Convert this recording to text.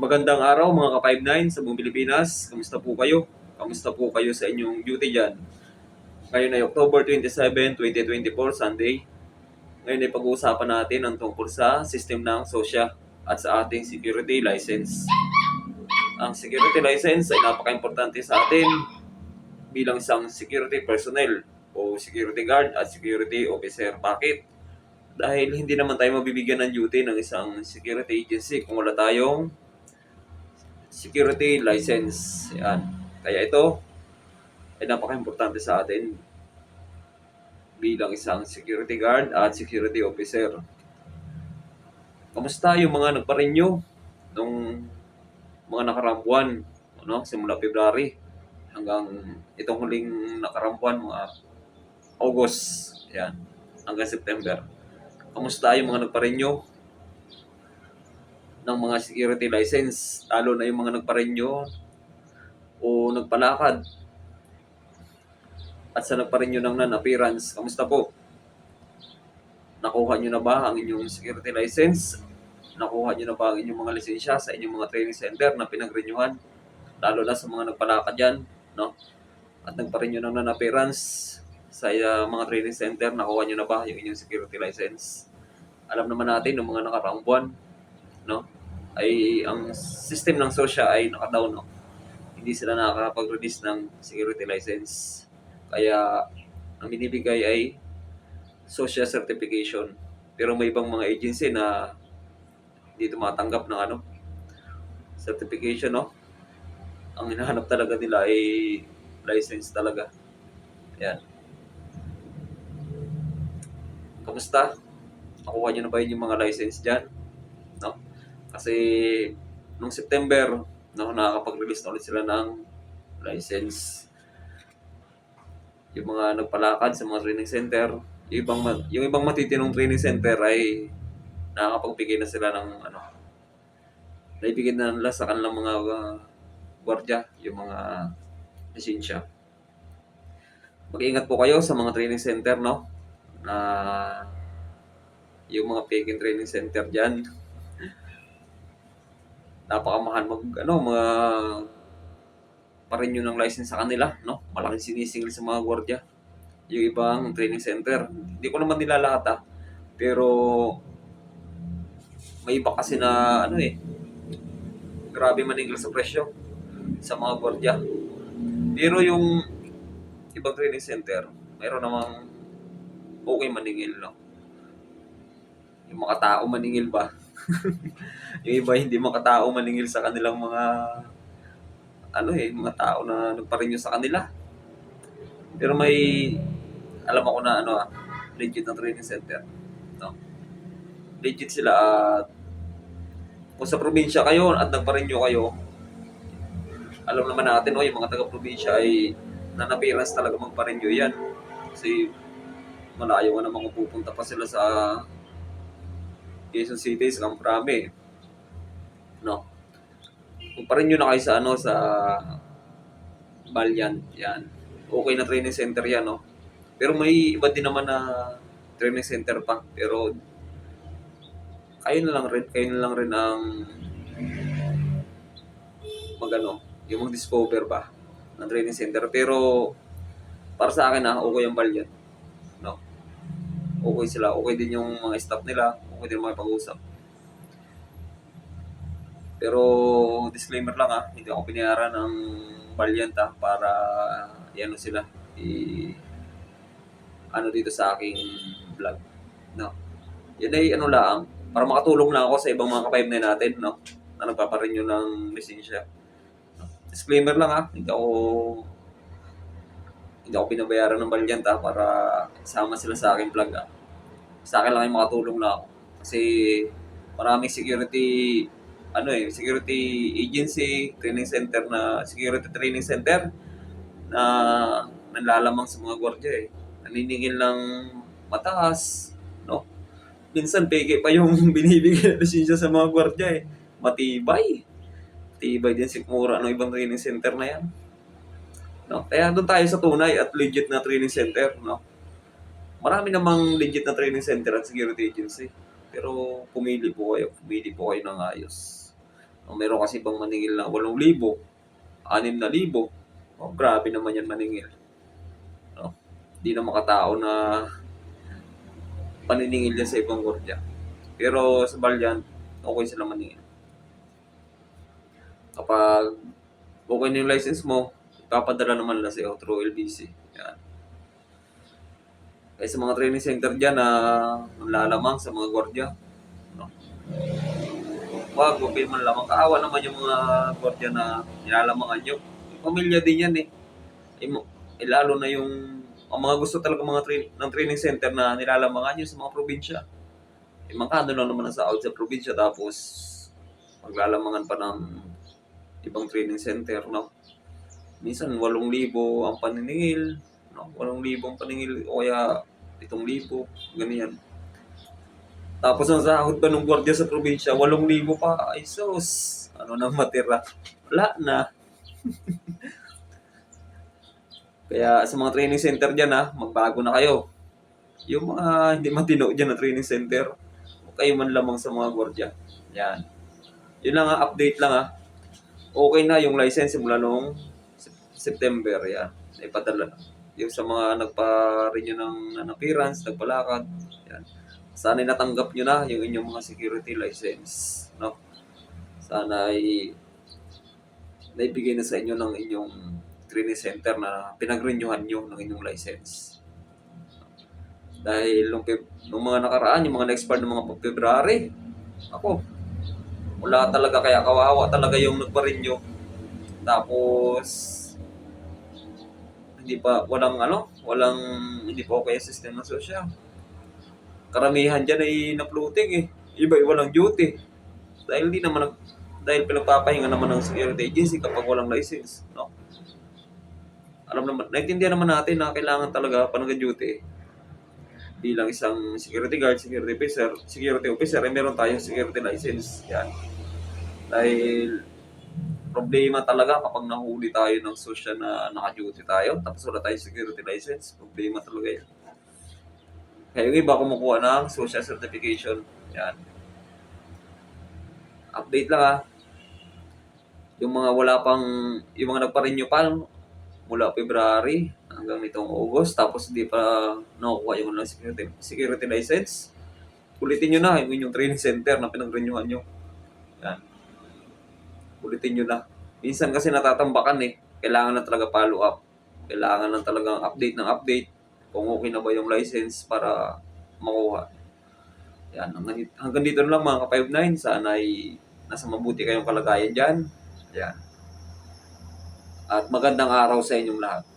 Magandang araw mga ka-59 sa buong Pilipinas. Kamusta po kayo? Kamusta po kayo sa inyong duty dyan? Ngayon ay October 27, 2024, Sunday. Ngayon ay pag-uusapan natin ang tungkol sa system ng SOSYA at sa ating security license. Ang security license ay napaka-importante sa atin bilang isang security personnel o security guard at security officer. Bakit? Dahil hindi naman tayo mabibigyan ng duty ng isang security agency kung wala tayong security license. Yan. Kaya ito ay napaka-importante sa atin bilang isang security guard at security officer. Kamusta yung mga nagpa-renew nung mga nakaraang buwan, simula February hanggang itong huling nakaraang buwan, mga August, yan, hanggang September. Kamusta yung mga nagpa-renew ng mga security license, lalo na yung mga nagpa-renew o nagpalakad at sa nagpa-renew ng non-appearance? Kamusta po? Nakuha nyo na ba ang inyong security license? Nakuha nyo na ba ang inyong mga lisensya sa inyong mga training center na pinag-renewhan? Lalo na sa mga nagpalakad dyan, no? At nagpa-renew ng non-appearance sa mga training center, nakuha nyo na ba yung inyong security license? Alam naman natin, ng mga nakaraang buwan, no, ay ang system ng SOSYA ay naka-down, no? Hindi sila nakakapag-release ng security license. Kaya ang binibigay ay SOSYA certification. Pero may ibang mga agency na hindi tumatanggap ng certification, no? Ang hinahanap talaga nila ay license talaga. Ayan. Kamusta? Nakuha nyo na ba yung mga license dyan? No? Kasi nung September, nakakapag-release na ulit sila ng license. Yung mga nagpalakad sa mga training center, yung ibang matitinong training center ay nakakapagbigay na sila ng naibigay na nila sa kanilang mga gwardiya, yung mga lisensya. Mag-iingat po kayo sa mga training center, no? Na yung mga peking training center dyan, napakamahal mga pa-renew ng license sa kanila, no? Malaking sinisingil sa mga gwardiya yung ibang training center. Hindi ko naman nila lahat, pero may iba kasi na grabe maningil sa presyo sa mga gwardiya. Pero yung ibang training center, mayroon namang okay maningil, no? Yung makatao maningil ba? Yung iba hindi makatao maningil sa kanilang mga mga tao na nagpa-renew sa kanila. Pero may alam ako na legit na training center, no? Legit sila. At kung sa probinsya kayo at nagpa-renew kayo, alam naman natin, yung mga taga-probinsya ay non-appearance talaga magpa-renew yan. Kasi malayo nga naman kung pupunta pa sila sa Quezon City, sa Camprame, no? Kung pa-renew na kayo sa Valiant, yan. Okay na training center yan, no? Pero may iba din naman na training center pa. Pero kayo na lang rin ang yung mag-discover ba ng training center. Pero para sa akin, okay yung Valiant, no? Okay sila, okay din yung mga staff nila, okay din mga pag-usap. Pero disclaimer lang, hindi ako pinayaran ng Valiant para sila dito sa aking vlog, no? Yan ay lang, para makatulong lang ako sa ibang mga ka-5 natin, no, na nagpapa-renew ng lisensya. Disclaimer lang, hindi ako binabayaran ng Valiant para isama sila sa aking vlog. Sa akin lang ay makatulong na ako. Kasi maraming security agency, security training center na nanlalamang sa mga gwardiya naniningil ng mataas, no? Minsan peke pa yung binibigay na lisensya sa mga gwardiya Matibay din sikmura ng ibang training center na yan, no? Kaya doon tayo sa tunay at legit na training center, no? Marami namang legit na training center at security agency. Pero pumili po kayo ng ayos. Meron kasi ibang maningil na 8,000, 6,000. Oh, grabe naman yan maningil. No? Di na makatao na paniningil yan sa ibang gwardiya. Pero sa Balyan, okay sila maningil. Kapag okay na yung license mo, ipapadala naman nila sa'yo through LBC. Yan. Kaya sa mga training center dyan na lalamang sa mga gwardiya, no? Wag man lamang. Kaawa naman yung mga gwardiya na nilalamangan nyo. Yung pamilya din yan eh. Lalo na yung ang mga gusto talaga ng training center na nilalamangan yun sa mga probinsya. Mangkano lang naman ang sahod sa probinsya tapos maglalamangan pa ng ibang training center, no? Minsan 8,000 ang paniningil, no? 8,000 ang paniningil o kaya 7,000, ganyan. Tapos ang sahod pa ng gwardiya sa probinsya, 8,000 pa. Ay sus, ano nang matira? Wala na. Kaya sa mga training center dyan magbago na kayo. Yung mga hindi matino dyan na training center, kayo man lamang sa mga gwardiya. Yan. Yun lang update lang Okay na yung license simula noong September. Yan. Naipadala na. Yung sa mga nagpa-renew ng appearance, nagpalakad. Yan. Sana natanggap nyo na yung inyong mga security license. No? Sana ay naibigay na sa inyo ng inyong training center na pinag-renewhan nyo ng inyong license. Dahil nung mga nakaraan, yung mga na-expire ng mga February, wala talaga, kaya kawawa talaga yung nagpa-renew. Tapos, hindi pa okay yung system ng social. Karamihan dyan ay na-floating eh. Iba walang duty. Dahil pinagpapahinga naman ng security agency kapag walang license, no? Naintindihan naman natin na kailangan talaga pa nag-duty bilang isang security guard, security officer, meron tayong security license. Yan. Dahil problema talaga kapag nahuli tayo ng social na naka-duty tayo, tapos wala tayong security license, problema talaga yan. Kaya yung iba kumukuha ng social certification. Yan. Update lang yung mga yung mga nagpa-renew pa mula February hanggang nitong August, tapos hindi pa nakukuha yung security license, ulitin nyo na yung inyong training center na pinag-renewhan nyo. Yan. Ulitin nyo na. Minsan kasi natatambakan kailangan na talaga follow up. Kailangan na talagang update kung okay na ba yung license para makuha. Yan. Hanggang dito na lang mga ka-59. Sana ay nasa mabuti kayong kalagayan dyan. Yan. At magandang araw sa inyong lahat.